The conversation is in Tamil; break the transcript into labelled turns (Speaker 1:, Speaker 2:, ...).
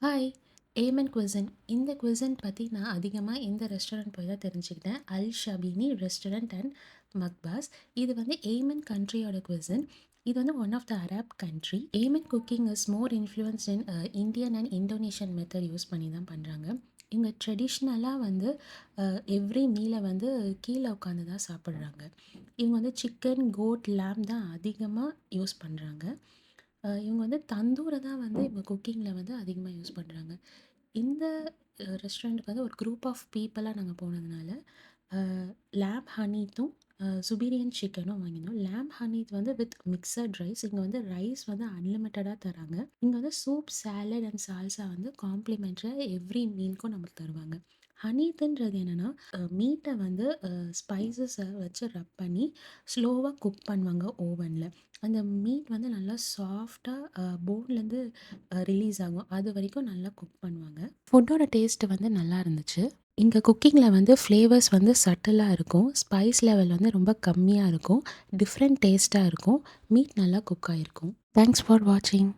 Speaker 1: ஹாய்! Yemen cuisine. இந்த குவிசின் பத்தி நான் அதிகமா இந்த ரெஸ்டாரண்ட் போய் தான் தெரிஞ்சுக்கிட்டேன். அல் ஷபீனி ரெஸ்டாரண்ட் அண்ட் மக்பாஸ். இது வந்து ஏமன் கண்ட்ரியோட குவிசின். இது வந்து one of the Arab country. Yemen cooking is more influenced in Indian and Indonesian method use பண்ணி தான் பண்றாங்க. இவங்க ட்ரெடிஷ்னலா வந்து எவ்ரி மீல வந்து கீழ உட்காந்து தான் சாப்பிடுறாங்க. இவங்க வந்து சிக்கன், கோட், லேம்ப் தான் அதிகமா யூஸ் பண்றாங்க. இவங்க வந்து தந்தூர தான் வந்து இவங்க குக்கிங்ல வந்து அதிகமா யூஸ் பண்றாங்க. இந்த ரெஸ்டாரண்ட்டுக்கு வந்து ஒரு குரூப் ஆஃப் பீப்பிளா நாங்க போனதுனால, அ லேம்ப் ஹனீத்தும், சுபீரியன் சிக்கனும் வாங்கினோம். லேம்ப் ஹனீத் வந்து வித் மிக்ஸட் ரைஸ். இங்க வந்து ரைஸ் வந்து அன்லிமிட்டடா தராங்க. இங்க வந்து சூப், சாலட் அண்ட் சால்சா வந்து காம்ப்ளிமெண்ட்ரியா எவ்ரி மீல்க்கும் நமக்கு தருவாங்க. ஹனீத்துன்றது என்னன்னா, மீட்ட வந்து ஸ்பைசஸ வச்சு ரப் பண்ணி ஸ்லோவா குக் பண்ணுவாங்க ஓவன்ல. அந்த மீட் வந்து நல்லா சாஃப்ட்டா போன்லேருந்து ரிலீஸ் ஆகும். அது வரைக்கும் நல்லா குக் பண்ணுவாங்க. ஃபுட்டோட டேஸ்ட் வந்து நல்லா இருந்துச்சு. இங்க குக்கிங்ல வந்து ஃப்ளேவர்ஸ் வந்து சட்டிலா இருக்கும். ஸ்பைஸ் லெவல் வந்து ரொம்ப கம்மியா இருக்கும். டிஃப்ரெண்ட் டேஸ்ட்டா இருக்கும். மீட் நல்லா குக் ஆயிருக்கும். தேங்க்ஸ் ஃபார் வாட்சிங்.